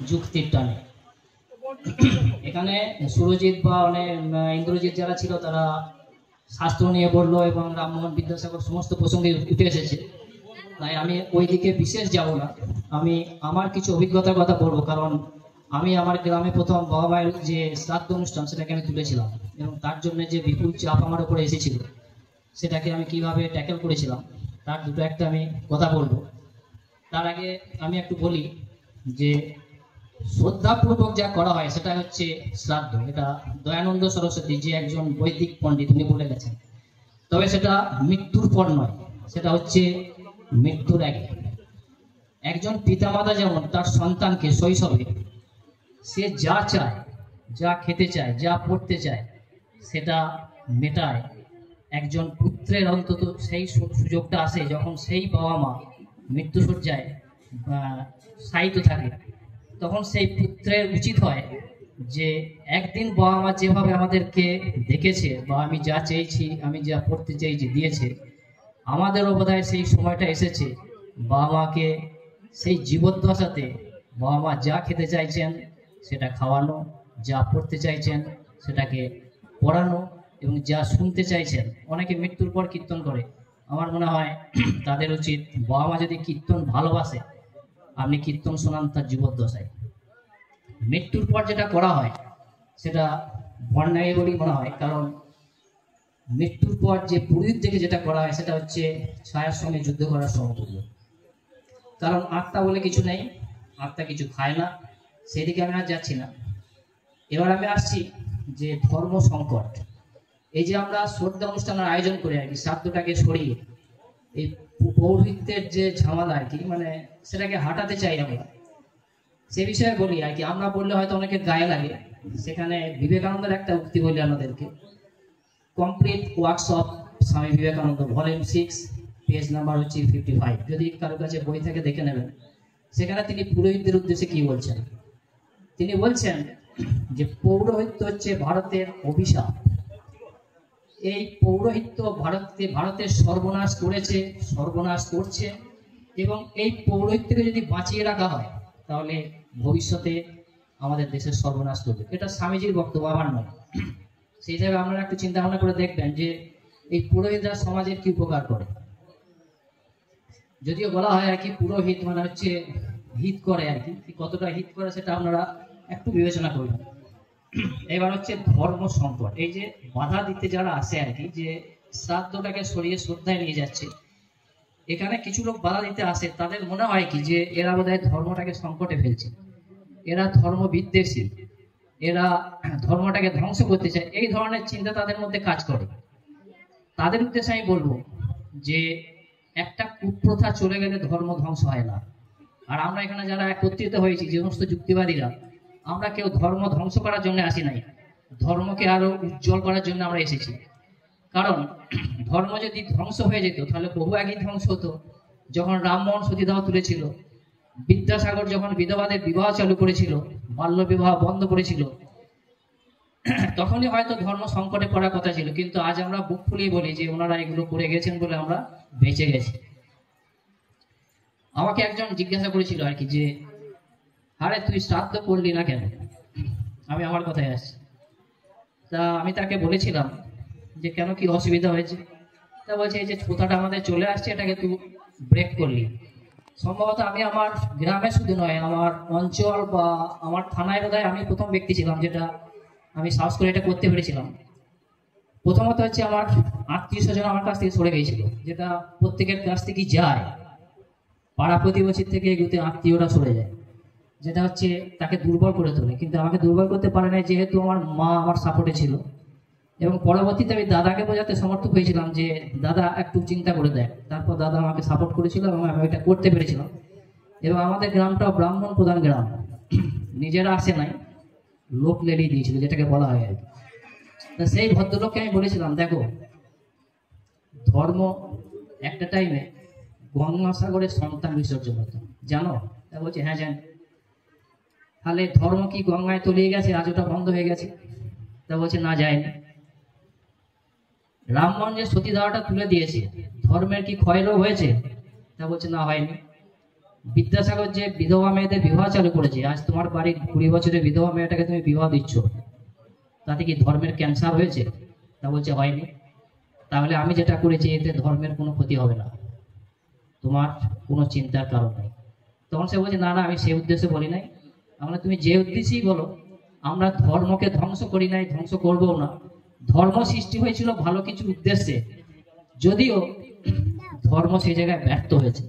যুক্তির টানে। এখানে সুরজিৎ বা ইন্দ্রজিৎ যারা ছিল তারা শাস্ত্র নিয়ে বললো এবং রামমোহন বিদ্যাসাগর সমস্ত প্রসঙ্গে উঠে এসেছে, তাই আমি ওই দিকে বিশেষ যাব না। আমি আমার কিছু অভিজ্ঞতার কথা বলবো, কারণ আমি আমার গ্রামে প্রথম বাবা মায়ের যে শ্রাদ্ধ অনুষ্ঠান সেটাকে আমি তুলেছিলাম এবং তার জন্য যে বিপুল চাপ আমার উপরে এসেছিল সেটাকে আমি কিভাবে ট্যাকেল করেছিলাম তার দুটো একটা আমি কথা বলবো। তার আগে আমি একটু বলি যে শ্রদ্ধাপূর্বক যা করা হয় সেটা হচ্ছে শ্রাদ্ধ। এটা দয়ানন্দ সরস্বতী যে একজন বৈদিক পণ্ডিত উনি বলে গেছেন, তবে সেটা মৃত্যুর পর নয়, সেটা হচ্ছে মৃত্যুর আগে। একজন পিতামাতা যেমন তার সন্তানকে শৈশবে সে যা চায়, যা খেতে চায়, যা পড়তে চায় সেটা মেটায়, একজন পুত্রের অন্তত সেই সুযোগটা আসে যখন সেই বাবা মা মৃত্যুশয্যায় শায়িত থাকে, তখন সেই পুত্রের উচিত হয় যে একদিন বাবা মা যেভাবে আমাদেরকে দেখেছে বা আমি যা চেয়েছি, আমি যা পড়তে চেয়েছি দিয়েছে, আমাদেরও বোধহয় সেই সময়টা এসেছে বাবা মাকে সেই জীবদ্দশাতে বাবা মা যা খেতে চাইছেন সেটা খাওয়ানো, যা পড়তে চাইছেন সেটাকে পড়ানো এবং যা শুনতে চাইছেন। অনেকে মৃত্যুর পর কীর্তন করে, আমার মনে হয় তাদের উচিত বাবা মা যদি কীর্তন ভালোবাসে আপনি কীর্তন শোনান তার জীবদ্দশায়। মৃত্যুর পর যেটা করা হয় সেটা বন্যায় বলেই মনে হয়, কারণ মৃত্যুর পর যে পুরোহিত থেকে যেটা করা হয় সেটা হচ্ছে ছায়ার সঙ্গে যুদ্ধ করার সমতুল্য। কারণ আত্মা বলে কিছু নেই, আত্মা কিছু খায় না, সেদিকে আমি আর যাচ্ছি না। এবার আমি আসছি যে ধর্ম সংকট। এই যে আমরা শ্রদ্ধা অনুষ্ঠানের আয়োজন করি আর কি, শ্রাদ্ধটাকে সরিয়ে এই পৌরোহিত্যের যে ঝামেলা আর কি, সেটাকে হাঁটাতে চাই আমরা। সে বিষয়ে বলি আর কি, আমরা বললে হয়তো অনেকে গায়ে লাগে। সেখানে বিবেকানন্দের একটা উক্তি বলি আমাদেরকে, complete works of Swami Vivekananda volume 6 page number হচ্ছে 55, যদি কারো কাছে বই থেকে দেখে নেবেন। সেখানে তিনি পুরোহিতদের উদ্দেশ্যে কি বলছেন, তিনি বলছেন যে পৌরোহিত্য হচ্ছে ভারতের অভিশাপ। এই পৌরোহিত্য ভারতের সর্বনাশ করেছে, সর্বনাশ করছে, এবং এই পৌরোহিত্যকে যদি বাঁচিয়ে রাখা হয় তাহলে ভবিষ্যতে আমাদের দেশের সর্বনাশ করবে। এটা স্বামীজির বক্তব্য, আমার নয়। সেই হিসাবে আপনারা একটু চিন্তা ভাবনা করে দেখবেন যে এই পুরোহিতরা সমাজের কি উপকার করে। যদিও বলা হয় আর কি পুরোহিত মানে হচ্ছে হিত করে আর কি, কতটা হিত করে সেটা আপনারা একটু বিবেচনা করবেন। এবার হচ্ছে ধর্ম সংকট। এই যে বাধা দিতে যারা আসে আর কি, যে শ্রাদ্ধটাকে সরিয়ে শ্রদ্ধায় নিয়ে যাচ্ছে, এখানে কিছু লোক বাধা দিতে আসে, তাদের মনে হয় কি যে এরা বোধহয় ধর্মটাকে সংকটে ফেলছে, এরা ধর্ম বিদ্বেষী, এরা ধর্মটাকে ধ্বংস করতে চায়, এই ধরনের চিন্তা তাদের মধ্যে কাজ করে। তাদের উদ্দেশ্যে আমি বলবো যে একটা কুপ্রথা চলে গেলে ধর্ম ধ্বংস হয় না। আর আমরা এখানে যারা একত্রিত হয়েছি, যে সমস্ত যুক্তিবাদীরা, আমরা কেউ ধর্ম ধ্বংস করার জন্য আসি নাই, ধর্মকে আরো উজ্জ্বল করার জন্য আমরা এসেছি। কারণ ধর্ম যদি ধ্বংস হয়ে যেত তাহলে বহু আগেই ধ্বংস হতো। যখন রামমোহন সতীদাহ তুলেছিল, বিদ্যাসাগর যখন বিধবাদের বিবাহ চালু করেছিল, বাল্য বিবাহ বন্ধ করেছিল, তখনই হয়তো ধর্ম সংকটে পড়ার কথা ছিল। কিন্তু আজ আমরা বুক ফুলিয়ে বলি যে ওনারা এগুলো করে গেছেন বলে আমরা বেঁচে গেছি। আমাকে একজন জিজ্ঞাসা করেছিল আর কি যে আরে তুই শ্রাদ্ধ করলি না কেন, আমি আমার কথায় আসছি। তা আমি তাকে বলেছিলাম যে কেন, কি অসুবিধা হয়েছে। তা বলছে এই যে প্রথাটা আমাদের চলে আসছে এটাকে তুই ব্রেক করলি। সম্ভবত আমি আমার গ্রামে শুধু নয়, আমার অঞ্চল বা আমার থানায় বোধহয় আমি প্রথম ব্যক্তি ছিলাম যেটা আমি সাহস করে এটা করতে পেরেছিলাম। প্রথমত হচ্ছে আমার আত্মীয় স্বজন আমার কাছ থেকে সরে গিয়েছিল, যেটা প্রত্যেকের কাছ থেকে যায়, পাড়া প্রতিবেশীর থেকে এগুলোতে আত্মীয়রা সরে যায়, যেটা হচ্ছে তাকে দুর্বল করে তোলে। কিন্তু আমাকে দুর্বল করতে পারে না, যেহেতু আমার মা আমার সাপোর্টে ছিল। এবং পরবর্তীতে আমি দাদাকে বোঝাতে সমর্থক হয়েছিলাম যে দাদা একটু চিন্তা করে দেয়। তারপর দাদা আমাকে সাপোর্ট করেছিল এবং আমি এটা করতে পেরেছিলাম। এবং আমাদের গ্রামটাও ব্রাহ্মণ প্রধান গ্রাম, নিজেরা আসে নাই, লোক লেলিয়ে দিয়েছিল যেটাকে বলা হয় আর কি। তা সেই ভদ্রলোককে আমি বলেছিলাম দেখো, ধর্ম একটা টাইমে গঙ্গাসাগরের সন্তান বিসর্জন হতো, জানো? তা বলছে হ্যাঁ জানি। তাহলে ধর্ম কি গঙ্গায় তলিয়ে গেছে, আজ ওটা বন্ধ হয়ে গেছে? তা বলছে না, যায়নি। রামমোহন যে সতীদাহটা তুলে দিয়েছে, ধর্মের কি ক্ষয়রোগ হয়েছে? তা বলছে না, হয়নি। বিদ্যাসাগর যে বিধবা মেয়েদের বিবাহ চালু করেছে, আজ তোমার বাড়ির 20 বছরের বিধবা মেয়েটাকে তুমি বিবাহ দিচ্ছ, তাতে কি ধর্মের ক্যান্সার হয়েছে? তা বলছে হয়নি। তাহলে আমি যেটা করেছি এতে ধর্মের কোনো ক্ষতি হবে না, তোমার কোনো চিন্তার কারণ নেই। তখন সে বলছে না না, আমি সেই উদ্দেশ্যে বলি নাই। আমরা তুমি যে উদ্দেশ্যেই বলো, আমরা ধর্মকে ধ্বংস করি নাই, ধ্বংস করবো না। ধর্ম সৃষ্টি হয়েছিল ভালো কিছু উদ্দেশ্যে, যদিও ধর্ম সেই জায়গায় ব্যর্থ হয়েছে।